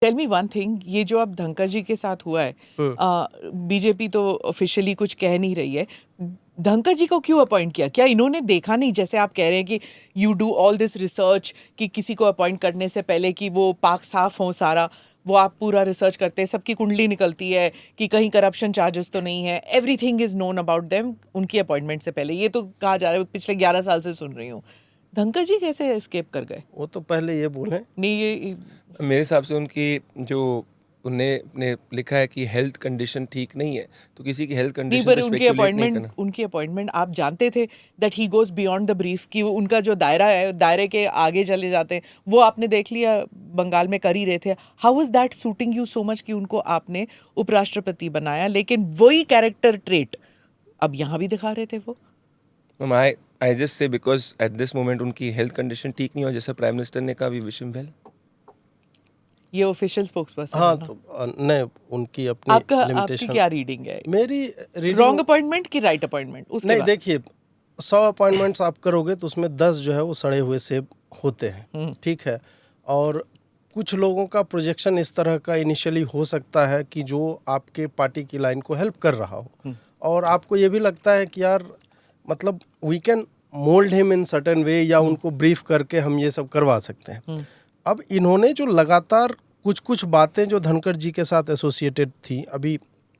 Tell me one thing, ये जो अब धनखड़ जी के साथ हुआ है, बीजेपी तो ऑफिशियली कुछ कह नहीं रही है, धनखड़ जी को क्यों अपॉइंट किया? क्या इन्होंने देखा नहीं, जैसे आप कह रहे हैं कि you do all this research कि किसी को अपॉइंट करने से पहले कि वो पाक साफ हो सारा, वो आप पूरा रिसर्च करते हैं, सबकी कुंडली निकलती है कि कहीं करप्शन चार्जेस तो नहीं है, everything is known about them उनकी अपॉइंटमेंट से पहले। ये तो कहा जा रहा है, पिछले 11 साल से सुन रही हूँ। धनखड़ जी कैसे एस्केप कर गए? वो तो पहले ये बोले नहीं, ये मेरे हिसाब से उनकी जो उन्हें लिखा है कि हेल्थ कंडीशन ठीक नहीं है, तो किसी की हेल्थ नहीं, कंडीशन पर पे स्पेकुलेट नहीं करना। उनकी अपॉइंटमेंट आप जानते थे that he goes beyond the brief, कि उनका जो दायरा है, दायरे के आगे चले जाते हैं, वो आपने देख लिया बंगाल में कर ही रहे थे। How was that suiting you so much कि उनको आपने उपराष्ट्रपति बनाया, लेकिन वही कैरेक्टर ट्रेट अब यहाँ भी दिखा रहे थे वो? I just say because at this moment उनकी हेल्थ कंडीशन ठीक नहीं हो, जैसे प्राइम मिनिस्टर ने कहा, वी विश हिम वेल। ये ऑफिशियल स्पोक्सपर्सन हाँ है ना? तो नहीं, उनकी अपनी आपकी क्या रीडिंग है? मेरी रीडिंग रॉन्ग अपॉइंटमेंट की राइट अपॉइंटमेंट? उसके नहीं, बाद देखिए 100 अपॉइंटमेंट्स आप करोगे तो उसमें 10 जो है वो सड़े हुए सेब होते हैं, ठीक है। और कुछ लोगों का प्रोजेक्शन इस तरह का इनिशियली हो सकता है कि जो आपके पार्टी की लाइन को हेल्प कर रहा हो, और आपको ये भी लगता है कि यार मतलब we can mould him in certain way, या उनको ब्रीफ करके हम ये सब करवा सकते हैं। अब इन्होंने जो लगातार कुछ बातें जो धनखड़ जी के साथ एसोसिएटेड थी, अभी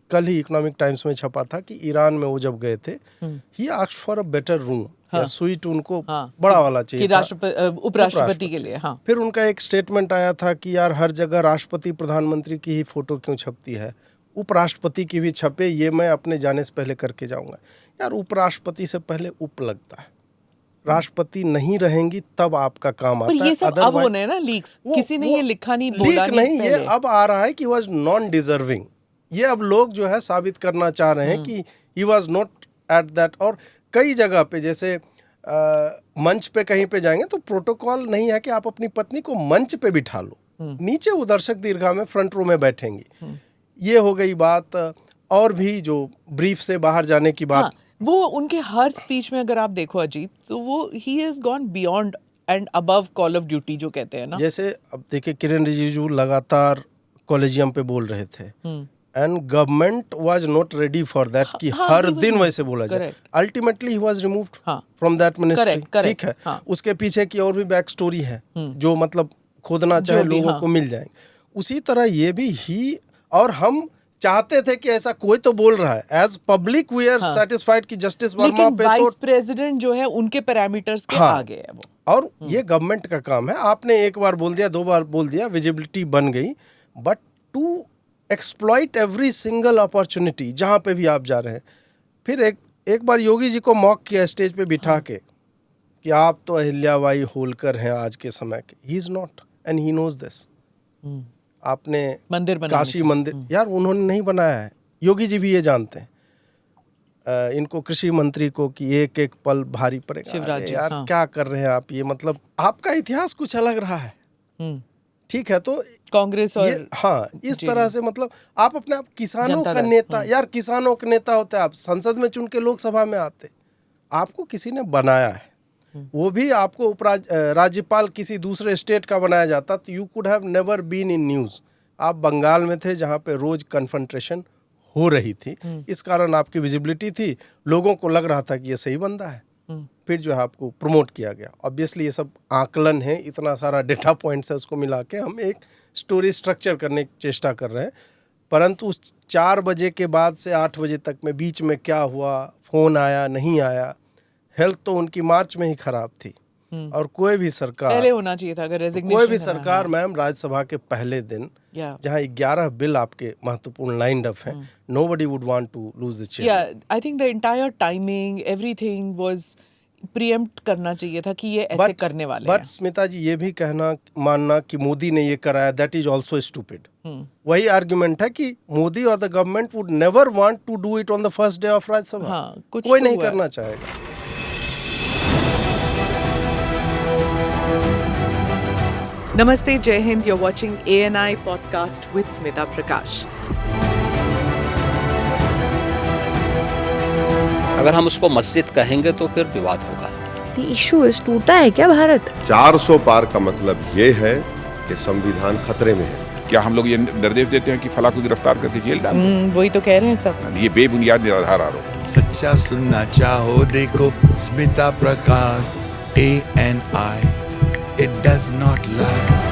कल ही इकोनॉमिक टाइम्स में छपा था कि ईरान में वो जब गए थे, he asked for a better room, या स्वीट उनको बड़ा वाला चाहिए था उपराष्ट्रपति के लिए। हाँ, फिर उनका एक स्टेटमेंट आया था कि यार हर जगह राष्ट्रपति प्रधानमंत्री की ही फोटो क्यों छपती है, उपराष्ट्रपति की भी छपे, ये मैं अपने जाने से पहले करके जाऊंगा। यार उपराष्ट्रपति से पहले उप लगता है, राष्ट्रपति नहीं रहेंगी तब आपका काम आता है। पर ये सब अब होने ना लीक्स, किसी ने ये लिखा नहीं, बोला नहीं, ये अब आ रहा है कि वाज नॉन डिजर्विंग। ये अब लोग जो है साबित करना चाह रहे हैं कि he was not at that. और कई जगह पे जैसे मंच पे कहीं पे जाएंगे तो प्रोटोकॉल नहीं है कि आप अपनी पत्नी को मंच पे बिठा लो, नीचे वो दर्शक दीर्घा में फ्रंट रो में बैठेंगी। ये हो गई बात। और भी जो ब्रीफ से बाहर जाने की बात, वो उनके हर स्पीच में अगर आप देखो अजीत, तो वो he has gone beyond and above call of duty जो कहते हैं ना। जैसे अब देखिए किरण रिजिजू लगातार कॉलेजियम पे बोल रहे थे, and government was not ready for that कि हर दिन वैसे बोला जाए। Ultimately he was removed from that ministry, ठीक है। उसके पीछे की और भी बैक स्टोरी है जो मतलब खोदना चाहे लोगों को मिल जाएंगे। उसी तरह ये भी ही, और हम चाहते थे कि ऐसा कोई तो बोल रहा है, as public we are satisfied कि जस्टिस वर्मा पे वाइस प्रेसिडेंट जो है उनके पैरामीटर्स के आगे है वो। और ये गवर्नमेंट का काम है, आपने एक बार बोल दिया, 2 बार बोल दिया, विजिबिलिटी बन गई, but to exploit every single opportunity जहाँ पे भी आप जा रहे हैं। फिर एक बार योगी जी को मॉक किया स्टेज पे बिठा के कि आप तो अहिल्याबाई होलकर हैं आज के समय के। He is not, and he knows this. आपने काशी मंदिर, यार उन्होंने नहीं बनाया है, योगी जी भी ये जानते हैं। इनको कृषि मंत्री को कि एक एक पल भारी पड़ेगा, यार क्या कर रहे हैं आप, ये मतलब आपका इतिहास कुछ अलग रहा है, ठीक है। तो कांग्रेस और इस तरह से मतलब आप अपने आप किसानों का नेता, यार किसानों के नेता होते हैं आप, संसद में चुन के लोकसभा में आते, आपको किसी ने बनाया है, वो भी आपको राज्यपाल किसी दूसरे स्टेट का बनाया जाता तो you could have never been in news. आप बंगाल में थे जहाँ पे रोज कन्फ्रंटेशन हो रही थी, इस कारण आपकी विजिबिलिटी थी, लोगों को लग रहा था कि ये सही बंदा है, फिर जो है आपको प्रमोट किया गया। ऑब्वियसली ये सब आकलन है, इतना सारा डेटा पॉइंट्स है, उसको मिला के हम एक स्टोरी स्ट्रक्चर करने की चेष्टा कर रहे हैं। परंतु उस 4 बजे के बाद से 8 बजे तक में बीच में क्या हुआ, फ़ोन आया नहीं आया, हेल्थ तो उनकी मार्च में ही खराब थी, और कोई भी सरकार पहले होना चाहिए था, अगर रेजिग्नेशन कोई भी सरकार मैम राज्यसभा के पहले दिन जहाँ 11 बिल आपके महत्वपूर्ण लाइंड अप हैं, nobody would want to lose the chair. Yeah, I think the entire timing, everything was preempt करना चाहिए था कि ये ऐसे करने वाले हैं। बट स्मिता जी ये भी मानना कि मोदी ने ये कराया, दैट इज ऑल्सो स्टूपिड। वही आर्ग्यूमेंट है कि मोदी और the government would never want to do it on the first day of Rajya Sabha, कोई नहीं करना चाहेगा। नमस्ते, जय Hind, you're watching ANI podcast with Smita प्रकाश। अगर हम उसको मस्जिद कहेंगे तो फिर विवाद होगा। The issue is टूटा है क्या भारत? 400 पार का मतलब ये है कि संविधान खतरे में है। क्या हम लोग ये निर्देश देते हैं कि फला को गिरफ्तार करके जेल डाल दो? वही तो कह रहे हैं सब। ये बेबुनियाद निराधार आरोप। सच्चा सुनना चाहो देखो स्मिता प्रकाश ANI, it does not lie.